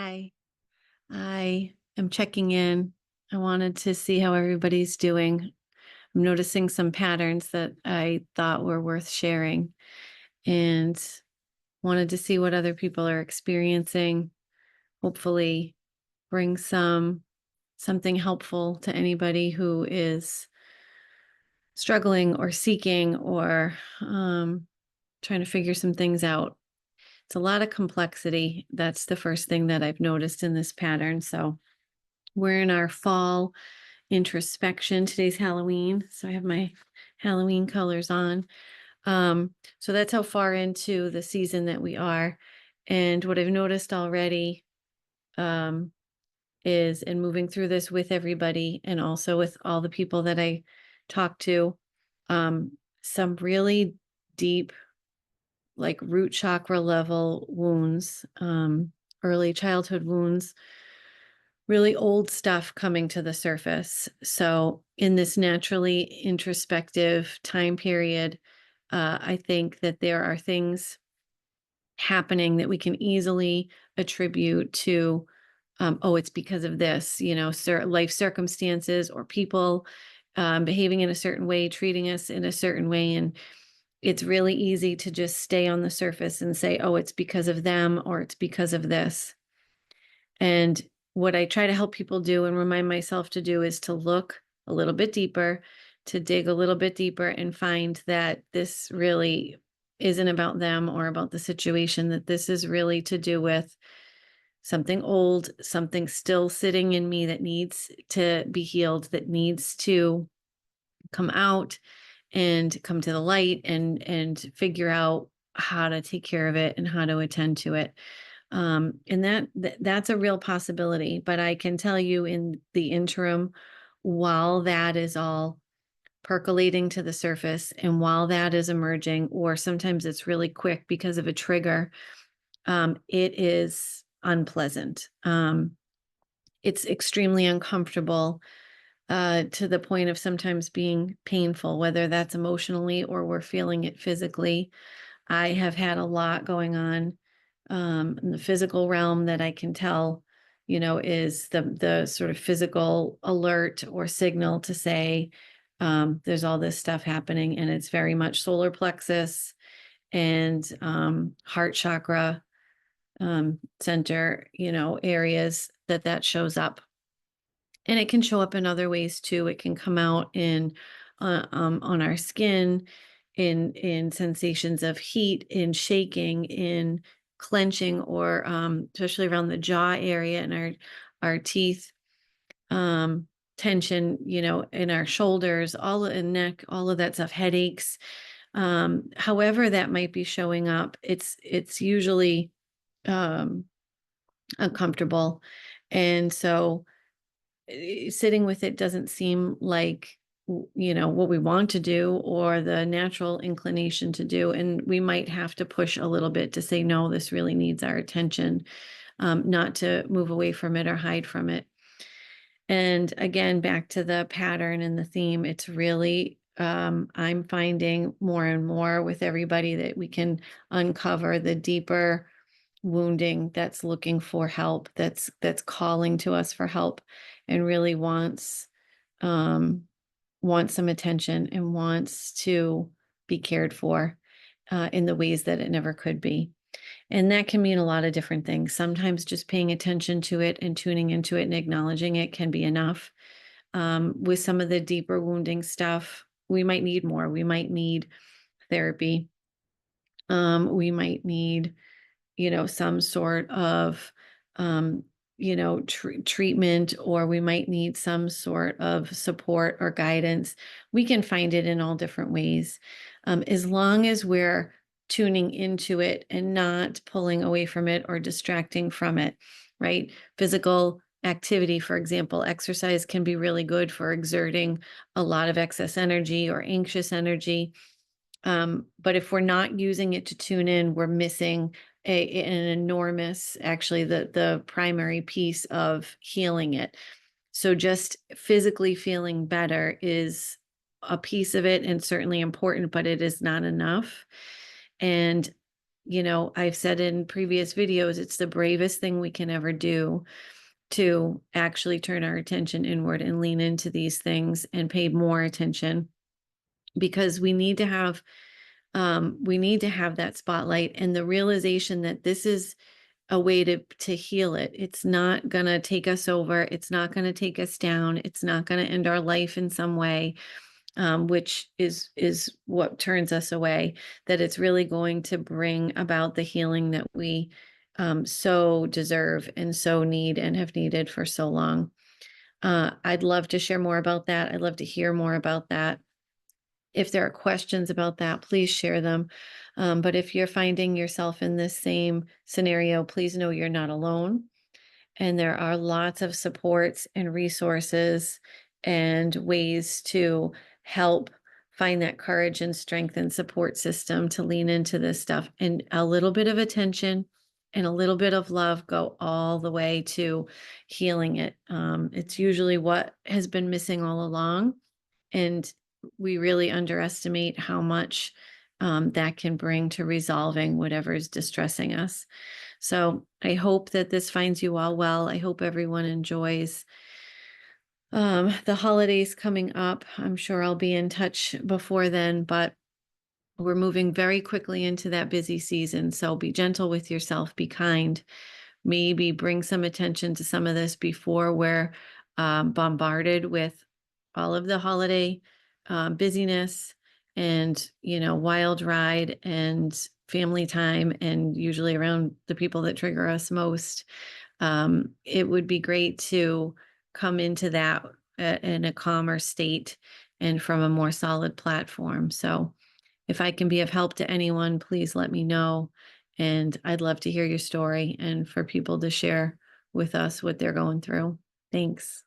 Hi, I am checking in. I wanted to see how everybody's doing. I'm noticing some patterns that I thought were worth sharing and wanted to see what other people are experiencing. Hopefully, bring something helpful to anybody who is struggling or seeking or trying to figure some things out. It's a lot of complexity. That's the first thing that I've noticed in this pattern. So, we're in our fall introspection. Today's Halloween, so I have my Halloween colors on. So that's how far into the season that we are. And what I've noticed already um, is in moving through this with everybody and also with all the people that I talk to, some really deep, like root chakra level wounds, early childhood wounds, really old stuff coming to the surface. So, in this naturally introspective time period, I think that there are things happening that we can easily attribute to, oh, it's because of this, life circumstances or people behaving in a certain way, treating us in a certain way. And it's really easy to just stay on the surface and say, oh, it's because of them or it's because of this. And what I try to help people do and remind myself to do is to look a little bit deeper, to dig a little bit deeper and find that this really isn't about them or about the situation, that this is really to do with something old, something still sitting in me that needs to be healed, that needs to come out and come to the light and figure out how to take care of it and how to attend to it. And that's a real possibility. But I can tell you in the interim, while that is all percolating to the surface and while that is emerging, or sometimes it's really quick because of a trigger, it is unpleasant. It's extremely uncomfortable to the point of sometimes being painful, whether that's emotionally or we're feeling it physically. I have had a lot going on in the physical realm that I can tell, is the sort of physical alert or signal to say there's all this stuff happening, and it's very much solar plexus and heart chakra center, areas that shows up. And it can show up in other ways too. It can come out in on our skin, in sensations of heat, in shaking, in clenching, or especially around the jaw area and our teeth, tension, in our shoulders, all in neck, all of that stuff, headaches. However, that might be showing up, it's usually um, uncomfortable, and so sitting with it doesn't seem like what we want to do or the natural inclination to do, and we might have to push a little bit to say no, this really needs our attention, not to move away from it or hide from it. And again, back to the pattern and the theme, it's really I'm finding more and more with everybody that we can uncover the deeper wounding that's looking for help, that's calling to us for help and really um wants some attention and wants to be cared for in the ways that it never could be. And that can mean a lot of different things. Sometimes just paying attention to it and tuning into it and acknowledging it can be enough. With some of the deeper wounding stuff, we might need more. We might need therapy. We might need some sort of, treatment, or we might need some sort of support or guidance. We can find it in all different ways. As long as we're tuning into it and not pulling away from it or distracting from it, right? Physical activity, for example, exercise can be really good for exerting a lot of excess energy or anxious energy. But if we're not using it to tune in, we're missing an enormous, actually, the primary piece of healing it. So just physically feeling better is a piece of it and certainly important, but it is not enough. And I've said in previous videos, it's the bravest thing we can ever do to actually turn our attention inward and lean into these things and pay more attention, because we need to have that spotlight and the realization that this is a way to heal it. It's not going to take us over. It's not going to take us down. It's not going to end our life in some way, which is what turns us away. That it's really going to bring about the healing that we so deserve and so need and have needed for so long. I'd love to share more about that. I'd love to hear more about that. If there are questions about that, please share them. But if you're finding yourself in this same scenario, please know you're not alone. And there are lots of supports and resources and ways to help find that courage and strength and support system to lean into this stuff. And a little bit of attention and a little bit of love go all the way to healing it. It's usually what has been missing all along. And we really underestimate how much that can bring to resolving whatever is distressing us. So I hope that this finds you all well. I hope everyone enjoys the holidays coming up. I'm sure I'll be in touch before then, but we're moving very quickly into that busy season. So be gentle with yourself, be kind, maybe bring some attention to some of this before we're bombarded with all of the holiday busyness and, wild ride and family time, and usually around the people that trigger us most. It would be great to come into that in a calmer state and from a more solid platform. So, if I can be of help to anyone, please let me know. And I'd love to hear your story and for people to share with us what they're going through. Thanks.